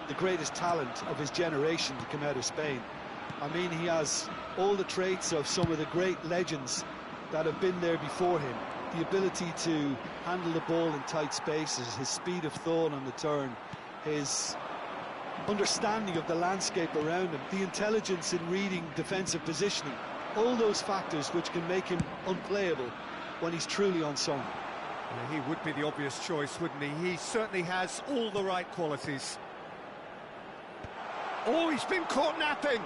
the greatest talent of his generation to come out of Spain. I mean, he has all the traits of some of the great legends that have been there before him. The ability to handle the ball in tight spaces, his speed of thought on the turn, his understanding of the landscape around him, the intelligence in reading defensive positioning, all those factors which can make him unplayable when he's truly unsung. Yeah, he would be the obvious choice, wouldn't he? He certainly has all the right qualities. Oh, he's been caught napping!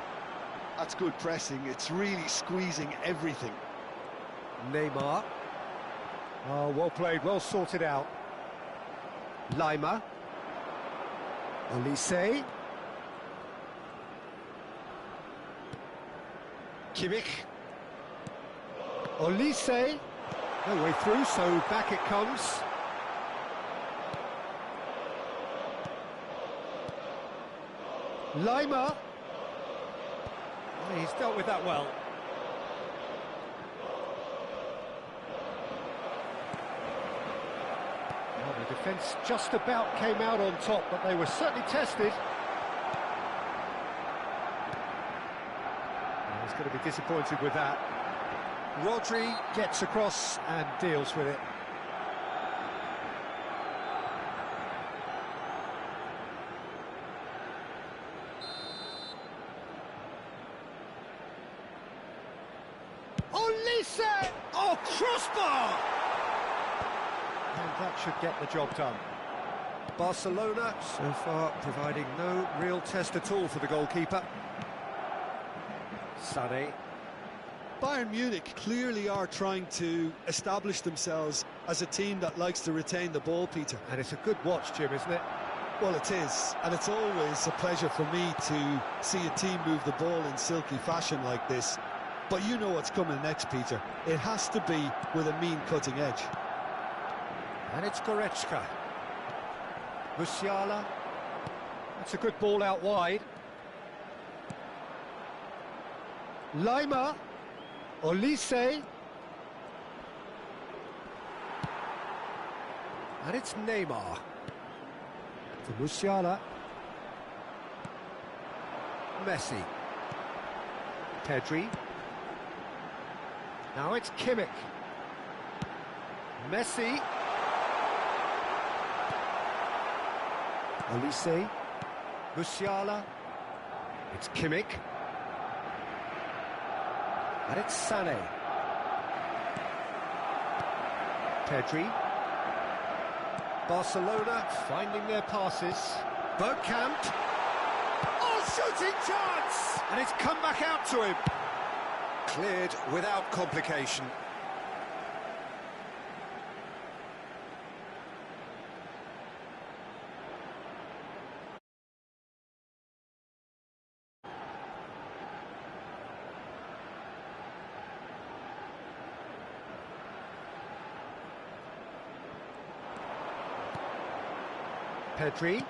That's good pressing, it's really squeezing everything. Neymar. Oh, well played, well sorted out. Lima. Olise. Kimmich. Olise. No way through, so back it comes. Lima. Oh, he's dealt with that well. Well, the defence just about came out on top, but they were certainly tested. Oh, he's going to be disappointed with that. Rodri gets across and deals with it. Olise! Oh, crossbar! And that should get the job done. Barcelona, so far, providing no real test at all for the goalkeeper. Sané. Bayern Munich clearly are trying to establish themselves as a team that likes to retain the ball, Peter. And it's a good watch, Jim, isn't it? Well, it is, and it's always a pleasure for me to see a team move the ball in silky fashion like this. But you know what's coming next, Peter. It has to be with a mean cutting edge. And it's Goretzka. Musiala. That's a good ball out wide. Lima. Olise. And it's Neymar. To Musiala. Messi. Pedri. Now it's Kimmich. Messi. Olise. Musiala. It's Kimmich. And it's Sané. Pedri. Barcelona finding their passes. Bergkamp. Oh, shooting chance! And it's come back out to him. Cleared without complication. Pedri.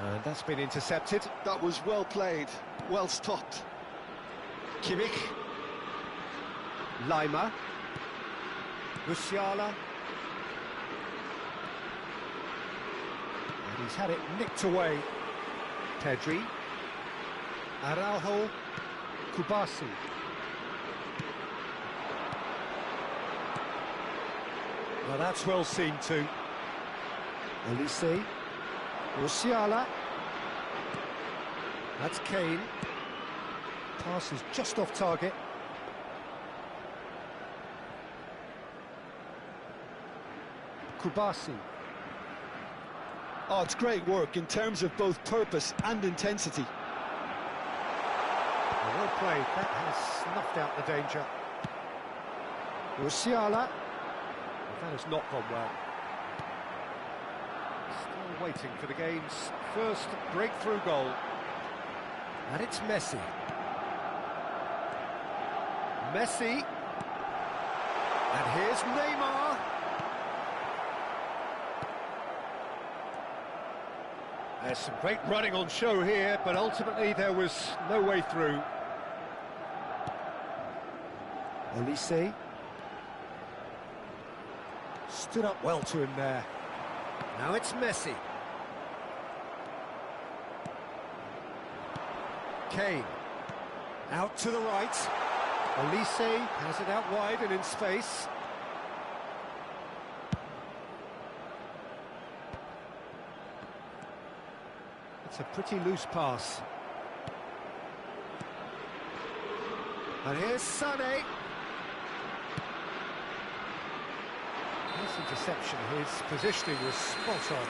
And that's been intercepted. That was well played, well stopped. Kimmich. Lima. Musiala. And he's had it nicked away. Pedri. Araujo. Kubasi. Well, that's well seen too. Olise. Musiala. That's Kane. Pass is just off target. Kubasi. Oh, it's great work in terms of both purpose and intensity. Well played, that has snuffed out the danger. Musiala. That has not gone well. Still waiting for the game's first breakthrough goal. And it's Messi. Messi. And here's Neymar. There's some great running on show here, but ultimately there was no way through. Olise. Stood up well to him there. Now it's Messi. Kane. Out to the right. Olise has it out wide and in space. It's a pretty loose pass. And here's Sané. Nice interception. His positioning was spot on.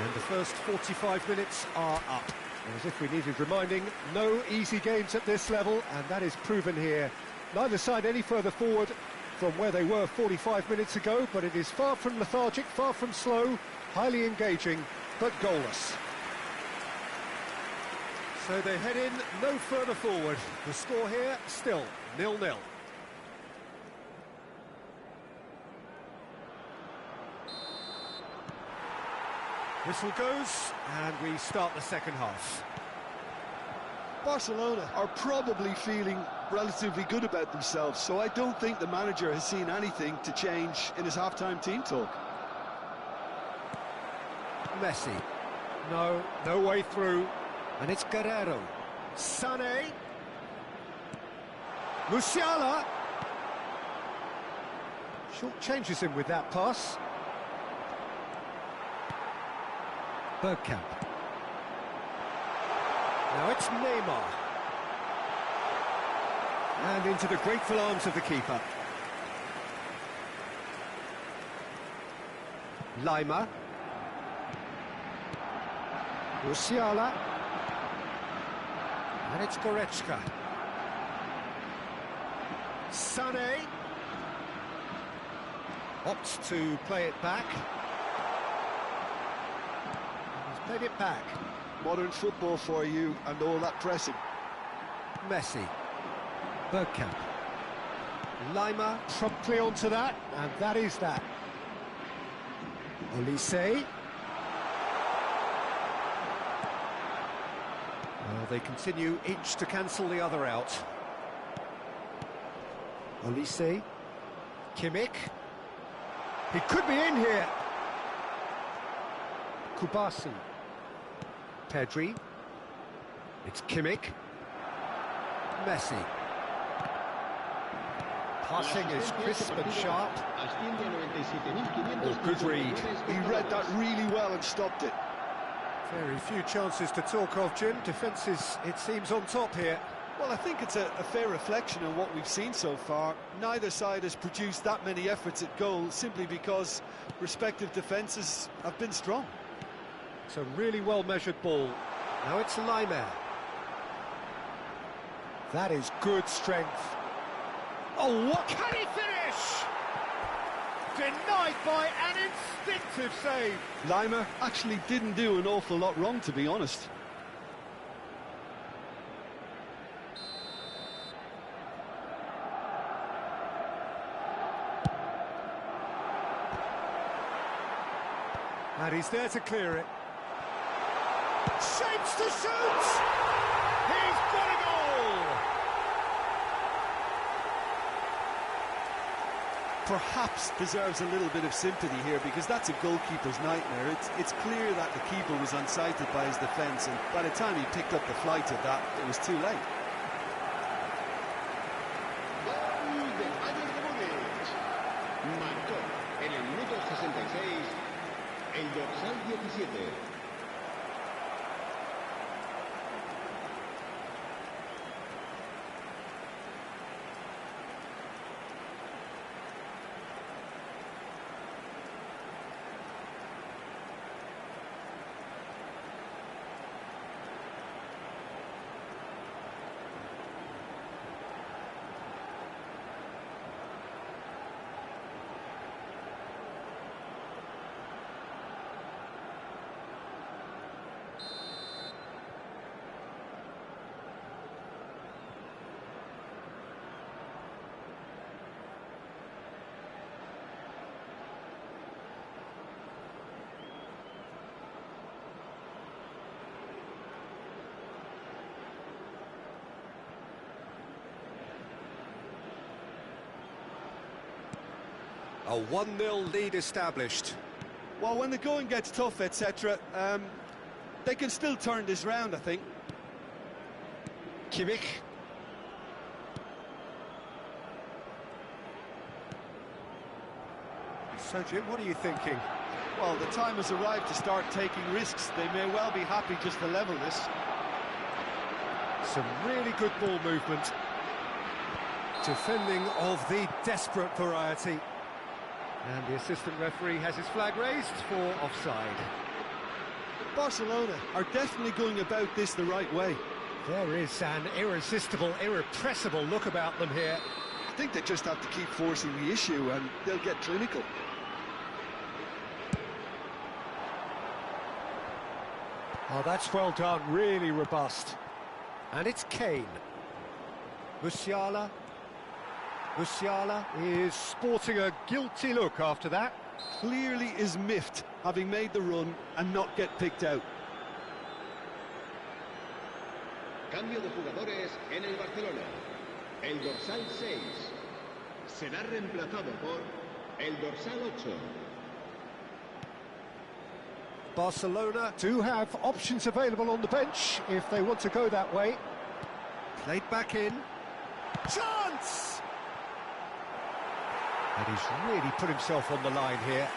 And the first 45 minutes are up. As if we needed reminding, no easy games at this level, and that is proven here. Neither side any further forward from where they were 45 minutes ago, but it is far from lethargic, far from slow, highly engaging, but goalless. So they head in no further forward. The score here still 0-0. Whistle goes, and we start the second half. Barcelona are probably feeling relatively good about themselves, so I don't think the manager has seen anything to change in his half-time team talk. Messi. No way through. And it's Guerrero. Sané. Musiala. Short changes him with that pass. Bergkamp. Now it's Neymar. And into the grateful arms of the keeper. Lima. Musiala. And it's Goretzka. Sané. Opts to play it back. Played it back. Modern football for you and all that pressing. Messi. Bergkamp. Lima promptly onto that, and that is that. Olise. Well, they continue each to cancel the other out. Olise. Kimmich. He could be in here. Kubasi. Pedri. It's Kimmich. Messi. Passing is crisp and sharp. Oh, good read. He read that really well and stopped it. Very few chances to talk of, Jim. Defence is, it seems, on top here. Well, I think it's a fair reflection on what we've seen so far. Neither side has produced that many efforts at goal simply because respective defences have been strong. It's a really well-measured ball. Now it's Lima. That is good strength. Oh, what can he finish? Denied by an instinctive save. Lima actually didn't do an awful lot wrong, to be honest. And he's there to clear it. Shapes to shoot! He's got a goal! Perhaps deserves a little bit of sympathy here, because that's a goalkeeper's nightmare. It's clear that the keeper was unsighted by his defence, and by the time he picked up the flight of that, it was too late. Marcó en el minuto 66 el dorsal 17. A 1-0 lead established. Well, when the going gets tough, etc., they can still turn this round, I think. Kimmich. So, Jim, what are you thinking? Well, the time has arrived to start taking risks. They may well be happy just to level this. Some really good ball movement. Defending of the desperate variety. And the assistant referee has his flag raised for offside. Barcelona are definitely going about this the right way. There is an irresistible, irrepressible look about them here. I think they just have to keep forcing the issue and they'll get clinical. Oh, that's well done, really robust. And it's Kane. Musiala. Musiala is sporting a guilty look after that. Clearly is miffed, having made the run and not get picked out. Cambio de jugadores en el Barcelona. El dorsal 6 será reemplazado por el dorsal 8. Barcelona do have options available on the bench if they want to go that way. Played back in. Chance! And he's really put himself on the line here.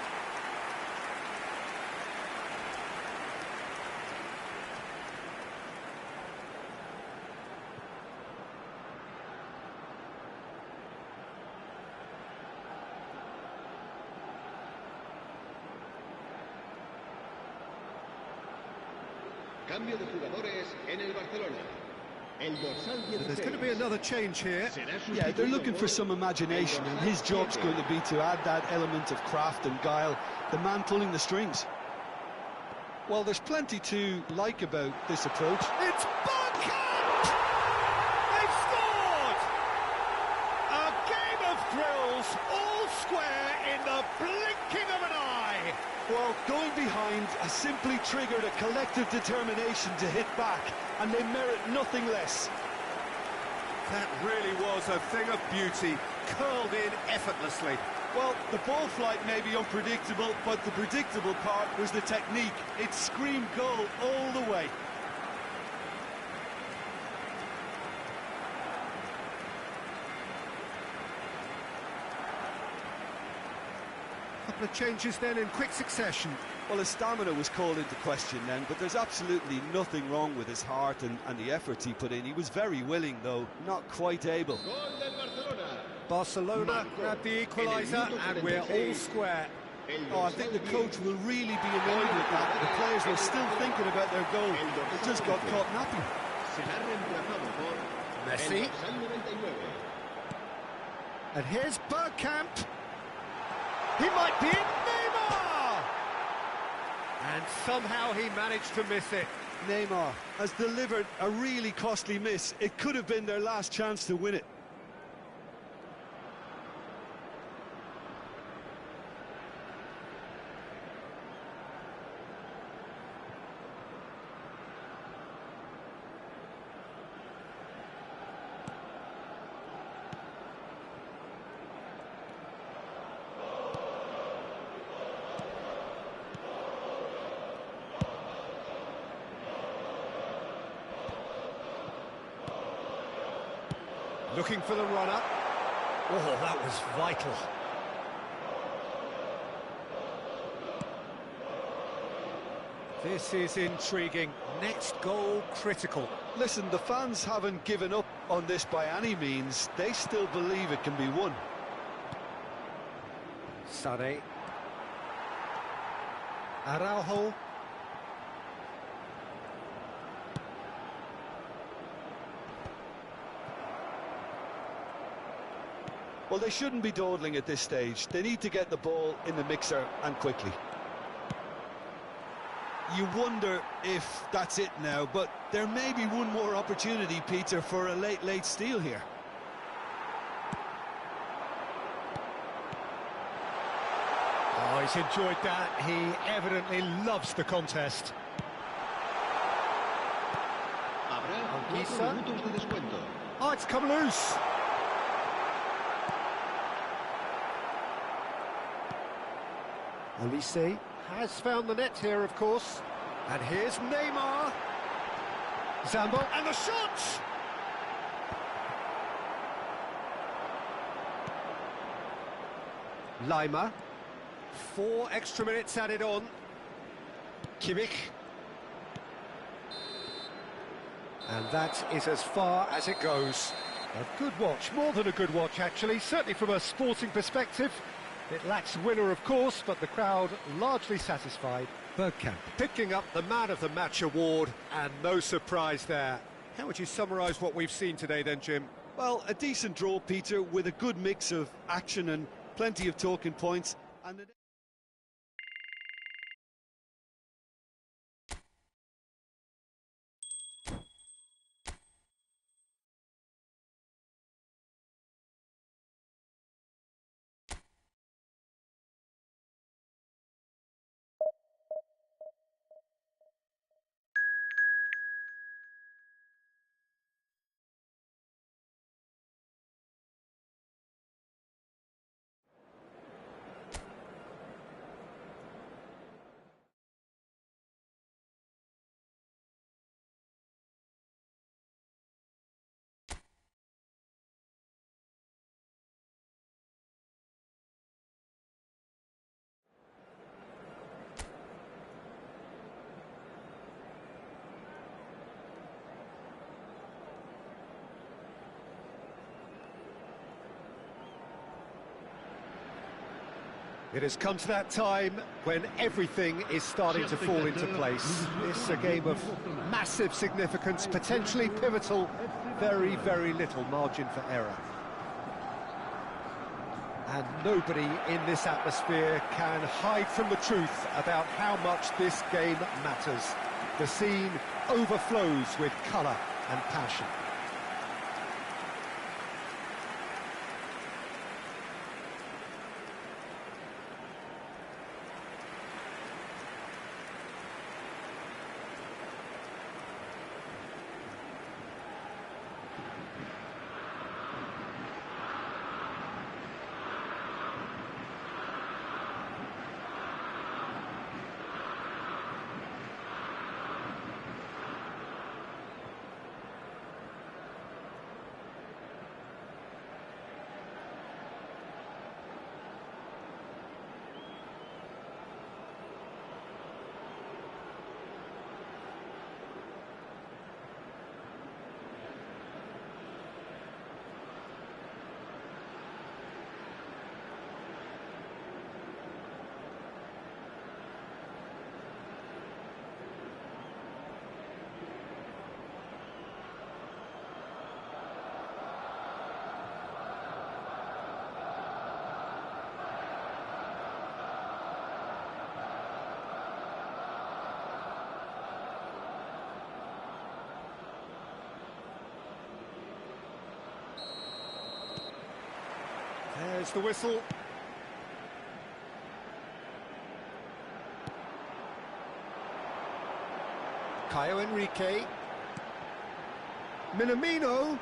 Cambio de jugadores en el Barcelona. El dorsal 16. There's going to be another change here. Yeah, they're looking for some imagination, and his job's going to be to add that element of craft and guile, the man pulling the strings. Well, there's plenty to like about this approach. It's Bergkamp! They've scored! A game of thrills, all square in the blinking of an eye. Well, going behind has simply triggered a collective determination to hit back, and they merit nothing less. That really was a thing of beauty, curled in effortlessly. Well, the ball flight may be unpredictable, but the predictable part was the technique. It screamed goal all the way. Couple of changes then in quick succession. Well, his stamina was called into question then, but there's absolutely nothing wrong with his heart and the efforts he put in. He was very willing, though, not quite able. Barcelona grabbed the equaliser, and we're all square. Oh, I think the coach will really be annoyed with that. The players were still thinking about their goal. They just got caught napping. Messi. And here's Bergkamp. He might be in. Neymar! And somehow he managed to miss it. Neymar has delivered a really costly miss. It could have been their last chance to win it. Looking for the runner. Oh, that was vital. This is intriguing. Next goal critical. Listen, the fans haven't given up on this by any means. They still believe it can be won. Sané. Araujo. Well, they shouldn't be dawdling at this stage. They need to get the ball in the mixer, and quickly. You wonder if that's it now, but there may be one more opportunity, Peter, for a late steal here. Oh, he's enjoyed that. He evidently loves the contest. Oh, it's come loose. Olise has found the net here, of course. And here's Neymar. Zambo, and the shot! Lima. 4 extra minutes added on. Kimmich. And that is as far as it goes. A good watch, more than a good watch actually, certainly from a sporting perspective. It lacks winner of course, but the crowd largely satisfied. Bergkamp picking up the Man of the Match award, and no surprise there. How would you summarise what we've seen today then, Jim? Well, a decent draw, Peter, with a good mix of action and plenty of talking points. And It has come to that time when everything is starting to fall into place. It's a game of massive significance, potentially pivotal, very, very little margin for error. And nobody in this atmosphere can hide from the truth about how much this game matters. The scene overflows with colour and passion. There's the whistle. Caio Henrique. Minamino.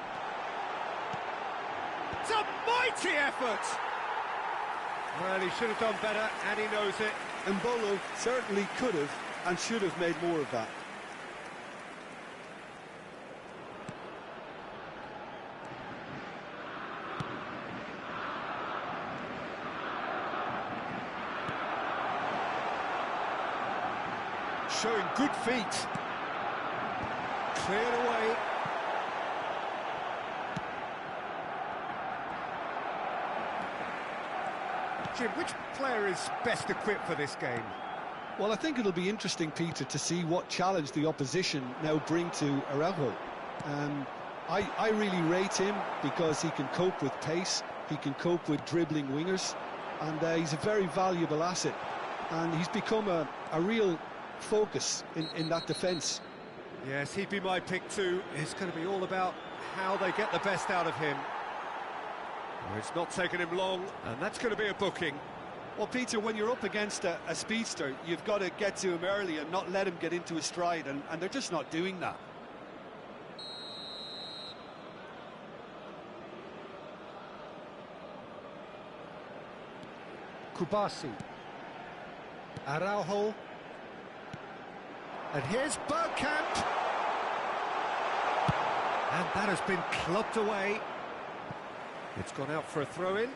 It's a mighty effort! Well, he should have done better, and he knows it. And Bolo certainly could have and should have made more of that. Showing good feet. Cleared away. Jim, which player is best equipped for this game? Well, I think it'll be interesting, Peter, to see what challenge the opposition now bring to Araujo. I really rate him because he can cope with pace, he can cope with dribbling wingers, and he's a very valuable asset. And he's become a real focus in that defence. Yes, he'd be my pick too. It's going to be all about how they get the best out of him. Well, it's not taken him long, and that's going to be a booking. Well, Peter, when you're up against a speedster, you've got to get to him early and not let him get into his stride, and they're just not doing that. Kubasi. Araujo. And here's Bergkamp. And that has been clubbed away. It's gone out for a throw-in.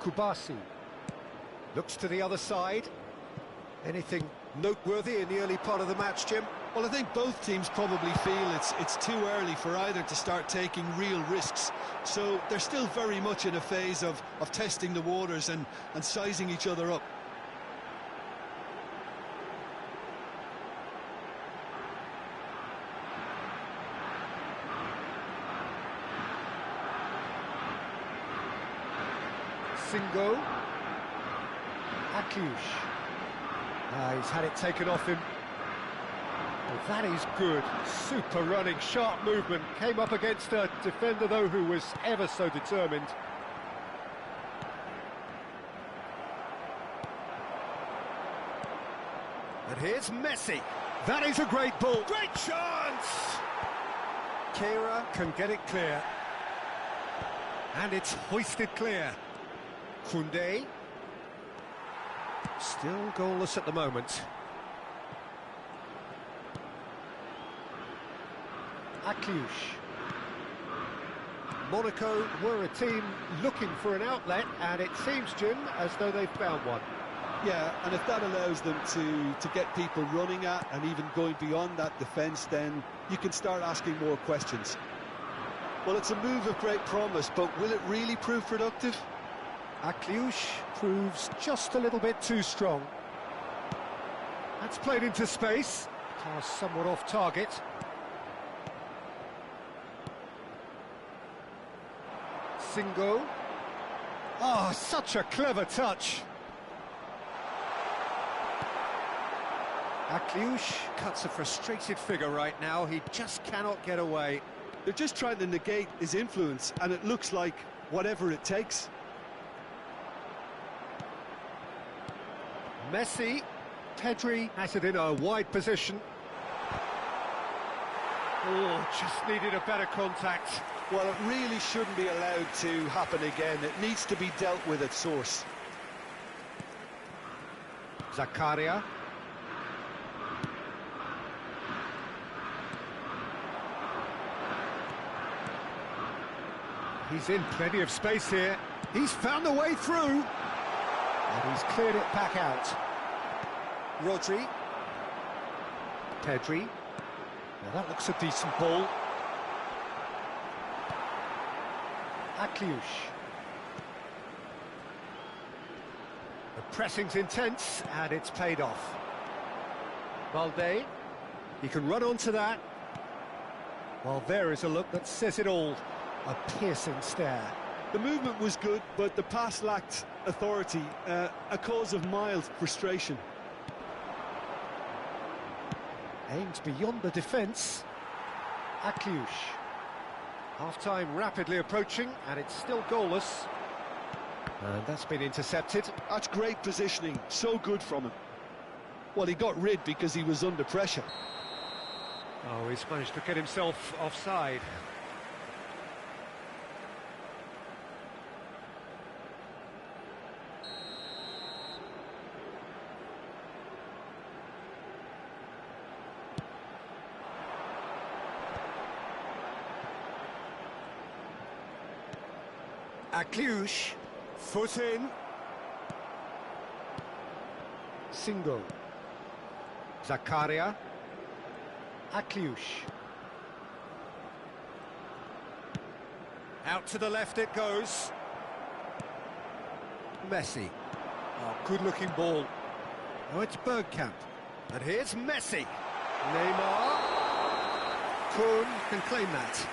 Kubasi. Looks to the other side. Anything noteworthy in the early part of the match, Jim? Well, I think both teams probably feel it's too early for either to start taking real risks. So they're still very much in a phase of testing the waters and sizing each other up. Singo. Akiush. He's had it taken off him. Well, that is good. Super running, sharp movement. Came up against a defender, though, who was ever so determined. And here's Messi. That is a great ball. Great chance! Kehrer can get it clear. And it's hoisted clear. Koundé. Still goalless at the moment. Akiush. Monaco were a team looking for an outlet, and it seems, Jim, as though they've found one. Yeah, and if that allows them to get people running at and even going beyond that defence, then you can start asking more questions. Well, it's a move of great promise, but will it really prove productive? Akiush proves just a little bit too strong. That's played into space. Pass somewhat off target. Singo. Oh, such a clever touch. Akiush cuts a frustrated figure right now. He just cannot get away. They're just trying to negate his influence, and it looks like whatever it takes. Messi. Pedri has it in a wide position. Oh, just needed a better contact. Well, it really shouldn't be allowed to happen again. It needs to be dealt with at source. Zakaria. He's in plenty of space here. He's found the way through. And he's cleared it back out. Rodri. Pedri. Now that looks a decent ball. Akiush. The pressing's intense, and it's paid off. Valde. He can run onto that. Well, there is a look that says it all. A piercing stare. The movement was good, but the pass lacked authority, a cause of mild frustration. Aims beyond the defence. Akiush. Half-time rapidly approaching, and it's still goalless. And that's been intercepted. That's great positioning, so good from him. Well, he got rid because he was under pressure. Oh, he's managed to get himself offside. Akiush, foot in. Singo. Zakaria. Akiush. Out to the left it goes. Messi. Oh, good-looking ball. Oh, it's Bergkamp. And here's Messi. Neymar. Kun can claim that.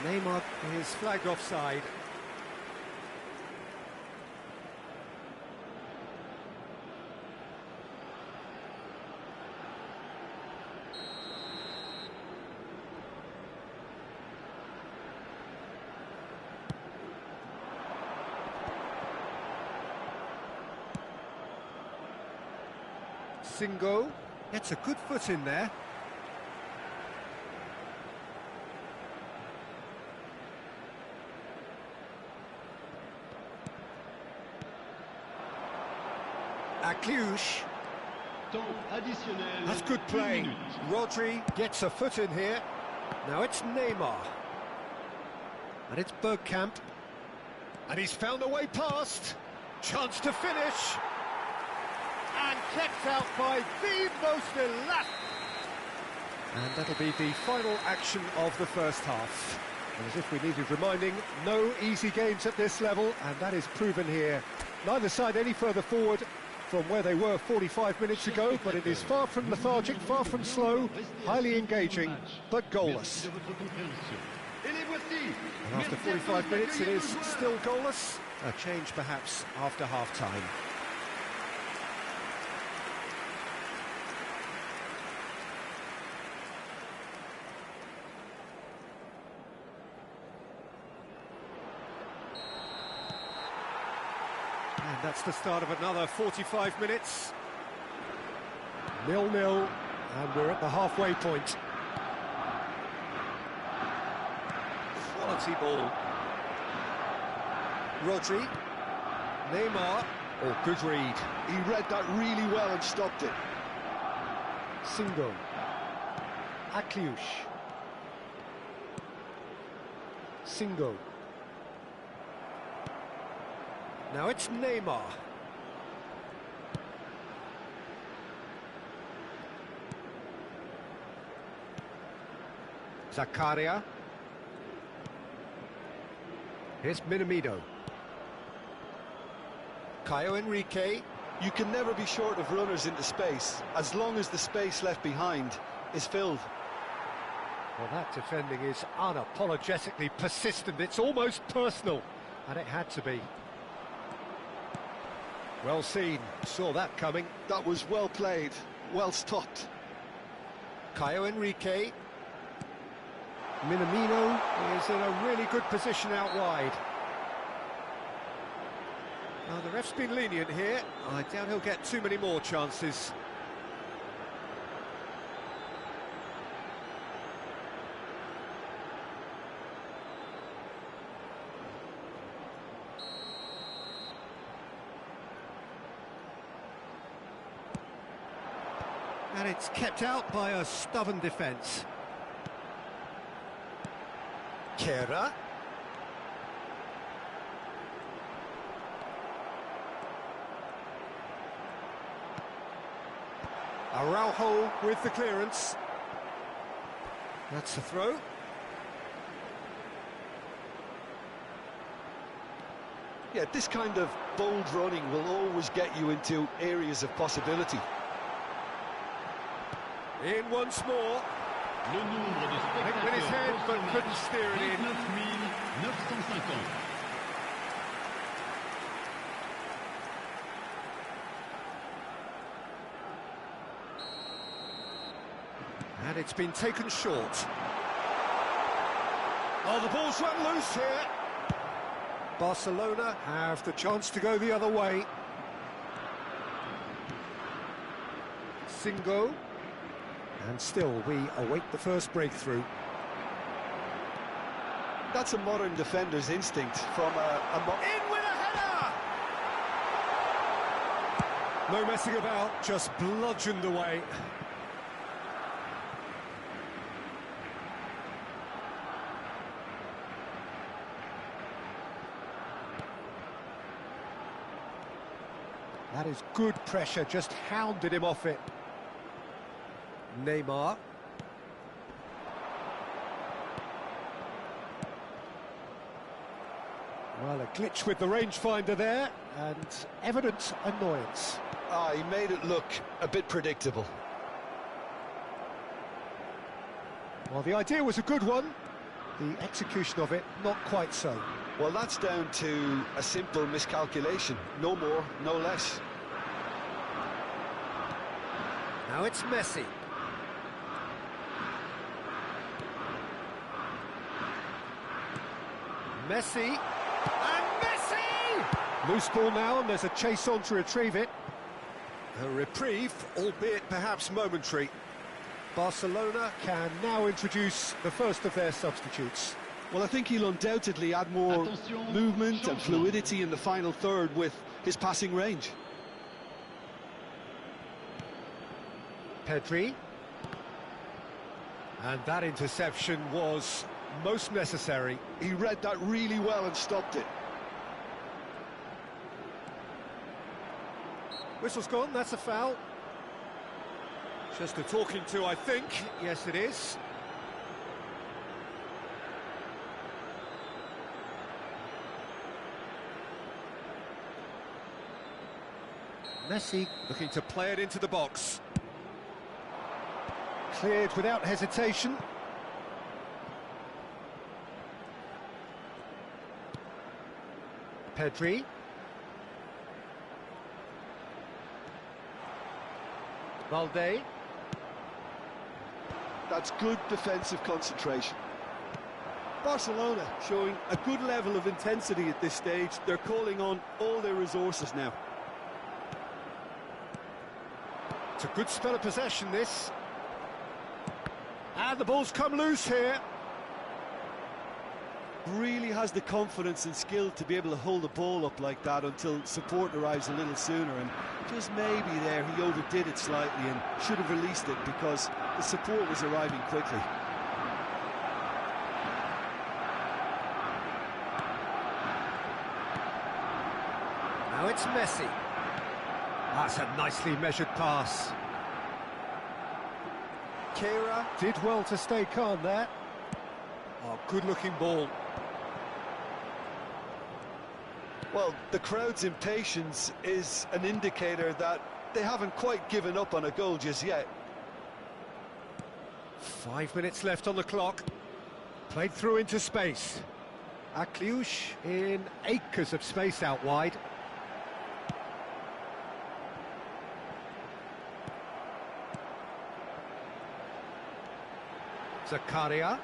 Neymar is flagged offside. Singo gets a good foot in there. Akiush. That's good play. Rodri gets a foot in here. Now it's Neymar. And it's Bergkamp. And he's found a way past. Chance to finish. And kept out by the most elastic. And that'll be the final action of the first half. And as if we needed reminding, no easy games at this level, and that is proven here. Neither side any further forward from where they were 45 minutes ago, but it is far from lethargic, far from slow, highly engaging, but goalless. And after 45 minutes, it is still goalless. A change perhaps after half-time. And that's the start of another 45 minutes. 0-0, and we're at the halfway point. Quality ball. Rodri. Neymar. Oh, good read. He read that really well and stopped it. Singo. Akliush. Singo. Now it's Neymar. Zakaria. Here's Minamino. Caio Henrique. You can never be short of runners into space, as long as the space left behind is filled. Well, that defending is unapologetically persistent. It's almost personal, and it had to be. Well seen, saw that coming. That was well played, well stopped. Caio Henrique. Minamino is in a really good position out wide. Now, the ref's been lenient here. I doubt he'll get too many more chances. And it's kept out by a stubborn defence. Kera. Araujo with the clearance. That's the throw. Yeah, this kind of bold running will always get you into areas of possibility. In once more. Picked with his head, but couldn't steer it in. And it's been taken short. Oh, the ball's run loose here. Barcelona have the chance to go the other way. Singo. And still, we await the first breakthrough. That's a modern defender's instinct from In with a header! No messing about, just bludgeoned away. That is good pressure, just hounded him off it. Neymar. Well, a glitch with the rangefinder there, and evident annoyance. he made it look a bit predictable. Well, the idea was a good one, the execution of it not quite so. Well, that's down to a simple miscalculation, no more, no less. Now it's Messi. Messi, and Messi! Loose ball now, and there's a chase on to retrieve it. A reprieve, albeit perhaps momentary. Barcelona can now introduce the first of their substitutes. Well, I think he'll undoubtedly add more movement and fluidity in the final third with his passing range. Pedri. And that interception was most necessary. He read that really well and stopped it. Whistle's gone, that's a foul. Just a talking to, I think. Yes, it is. Messi looking to play it into the box. Cleared without hesitation. Pedri. Valde. That's good defensive concentration. Barcelona showing a good level of intensity at this stage. They're calling on all their resources now. It's a good spell of possession, this. And the ball's come loose here. Really has the confidence and skill to be able to hold the ball up like that until support arrives a little sooner, and just maybe there he overdid it slightly and should have released it because the support was arriving quickly. Now it's Messi. That's a nicely measured pass. Kehrer did well to stay calm there. Oh, good-looking ball. Well, the crowd's impatience is an indicator that they haven't quite given up on a goal just yet. 5 minutes left on the clock. Played through into space. Akliush in acres of space out wide. Zakaria.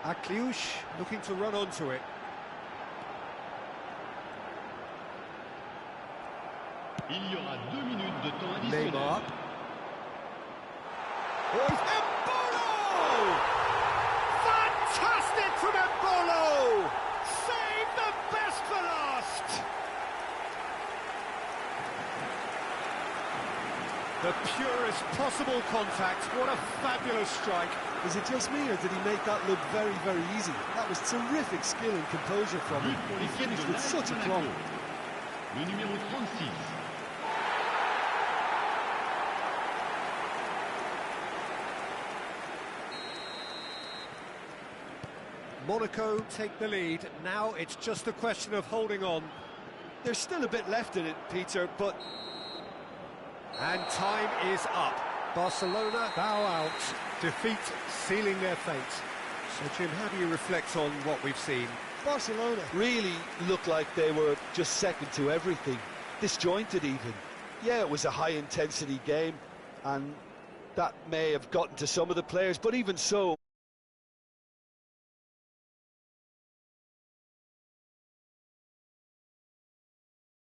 Akliush looking to run onto it. Il y aura 2 minutes de temps additionnel. Neymar. Embolo! Fantastic from Embolo! Save the best for last! The purest possible contact. What a fabulous strike. Is it just me, or did he make that look very, very easy? That was terrific skill and composure from him. He finished with such a plumb. Le numéro 36. Monaco take the lead. Now it's just a question of holding on. There's still a bit left in it, Peter, but... And time is up. Barcelona bow out. Defeat sealing their fate. So, Jim, how do you reflect on what we've seen? Barcelona really looked like they were just second to everything. Disjointed even. Yeah, it was a high-intensity game, and that may have gotten to some of the players, but even so...